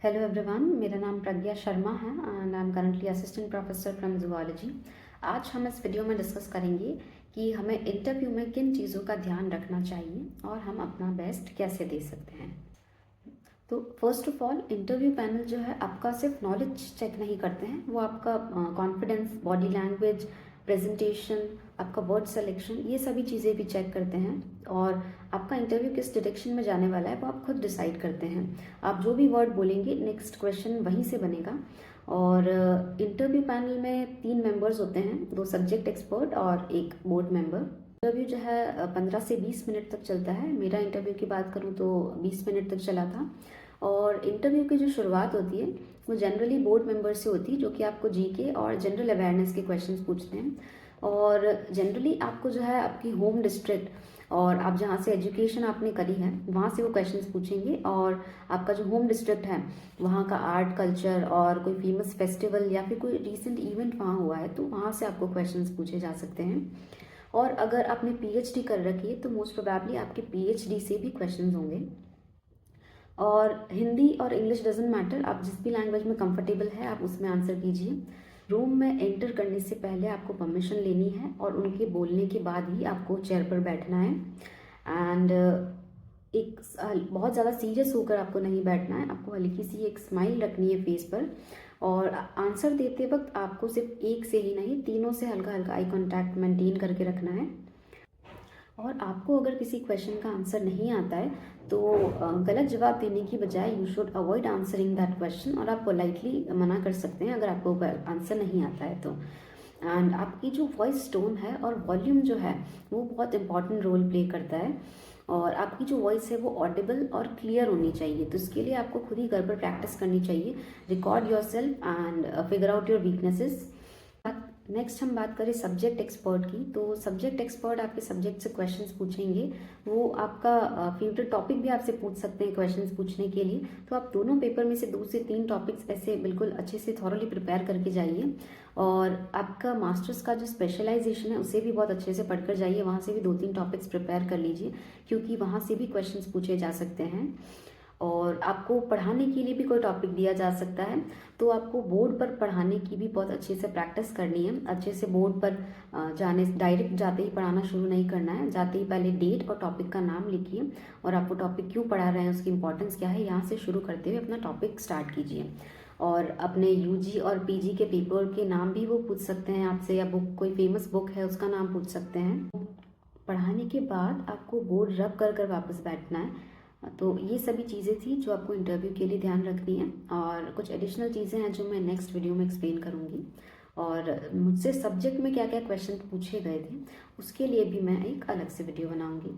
Hello everyone, मेरा नाम प्रज्ञा शर्मा है and I am currently assistant professor from zoology. आज हम इस वीडियो में डिस्कस करेंगे कि हमें इंटरव्यू में किन चीज़ों का ध्यान रखना चाहिए और हम अपना बेस्ट कैसे दे सकते हैं। तो first of all, interview panel जो है आपका सिर्फ नॉलेज चेक नहीं करते हैं, वो आपका कॉन्फिडेंस, बॉडी लैंग्वेज, प्रेजेंटेशन, आपका वर्ड सिलेक्शन, ये सभी चीज़ें भी चेक करते हैं। और आपका इंटरव्यू किस डायरेक्शन में जाने वाला है वो आप खुद डिसाइड करते हैं। आप जो भी वर्ड बोलेंगे नेक्स्ट क्वेश्चन वहीं से बनेगा। और इंटरव्यू पैनल में 3 मेंबर्स होते हैं, 2 सब्जेक्ट एक्सपर्ट और 1 बोर्ड मेंबर। इंटरव्यू जो है 15 से 20 मिनट तक चलता है। मेरा इंटरव्यू की बात करूँ तो 20 मिनट तक चला था। और इंटरव्यू की जो शुरुआत होती है वो जनरली बोर्ड मेंबर से होती है, जो कि आपको जीके और जनरल अवेयरनेस के क्वेश्चंस पूछते हैं। और जनरली आपको जो है आपकी होम डिस्ट्रिक्ट और आप जहाँ से एजुकेशन आपने करी है वहाँ से वो क्वेश्चंस पूछेंगे। और आपका जो होम डिस्ट्रिक्ट है वहाँ का आर्ट कल्चर और कोई फेमस फेस्टिवल या फिर कोई रिसेंट इवेंट वहाँ हुआ है तो वहाँ से आपको क्वेश्चंस पूछे जा सकते हैं। और अगर आपने पीएचडी कर रखी है तो मोस्ट प्रोबेबली आपके पीएचडी से भी क्वेश्चंस होंगे। और हिंदी और इंग्लिश डजेंट मैटर, आप जिस भी लैंग्वेज में कंफर्टेबल है आप उसमें आंसर कीजिए। रूम में एंटर करने से पहले आपको परमिशन लेनी है और उनके बोलने के बाद ही आपको चेयर पर बैठना है। एंड एक बहुत ज़्यादा सीरियस होकर आपको नहीं बैठना है, आपको हल्की सी एक स्माइल रखनी है फेस पर। और आंसर देते वक्त आपको सिर्फ एक से ही नहीं, तीनों से हल्का हल्का आई कांटेक्ट मेंटेन करके रखना है। और आपको अगर किसी क्वेश्चन का आंसर नहीं आता है तो गलत जवाब देने की बजाय you should avoid answering that question, और आप पोलाइटली मना कर सकते हैं अगर आपको आंसर नहीं आता है तो। एंड आपकी जो वॉइस टोन है और वॉल्यूम जो है वो बहुत इंपॉर्टेंट रोल प्ले करता है। और आपकी जो वॉइस है वो ऑडिबल और क्लियर होनी चाहिए, तो इसके लिए आपको खुद ही घर पर प्रैक्टिस करनी चाहिए। Record your self and figure out your weaknesses. Next हम बात करें सब्जेक्ट एक्सपर्ट की, तो सब्जेक्ट एक्सपर्ट आपके सब्जेक्ट से क्वेश्चंस पूछेंगे। वो आपका फेवरेट टॉपिक भी आपसे पूछ सकते हैं क्वेश्चंस पूछने के लिए। तो आप दोनों पेपर में से 2 से 3 टॉपिक्स ऐसे बिल्कुल अच्छे से थॉरली प्रिपेयर करके जाइए। और आपका मास्टर्स का जो स्पेशलाइजेशन है उसे भी बहुत अच्छे से पढ़कर जाइए, वहाँ से भी 2-3 टॉपिक्स प्रिपेयर कर लीजिए, क्योंकि वहाँ से भी क्वेश्चंस पूछे जा सकते हैं। और आपको पढ़ाने के लिए भी कोई टॉपिक दिया जा सकता है तो आपको बोर्ड पर पढ़ाने की भी बहुत अच्छे से प्रैक्टिस करनी है। अच्छे से बोर्ड पर जाने डायरेक्ट जाते ही पढ़ाना शुरू नहीं करना है। जाते ही पहले डेट और टॉपिक का नाम लिखिए और आप वो टॉपिक क्यों पढ़ा रहे हैं, उसकी इंपॉर्टेंस क्या है, यहाँ से शुरू करते हुए अपना टॉपिक स्टार्ट कीजिए। और अपने यूजी और पीजी के पेपर के नाम भी वो पूछ सकते हैं आपसे, या बुक कोई फेमस बुक है उसका नाम पूछ सकते हैं। पढ़ाने के बाद आपको बोर्ड रब कर कर वापस बैठना है। तो ये सभी चीज़ें थी जो आपको इंटरव्यू के लिए ध्यान रखनी है। और कुछ एडिशनल चीज़ें हैं जो मैं नेक्स्ट वीडियो में एक्सप्लेन करूँगी। और मुझसे सब्जेक्ट में क्या क्या क्वेश्चन पूछे गए थे उसके लिए भी मैं एक अलग से वीडियो बनाऊँगी।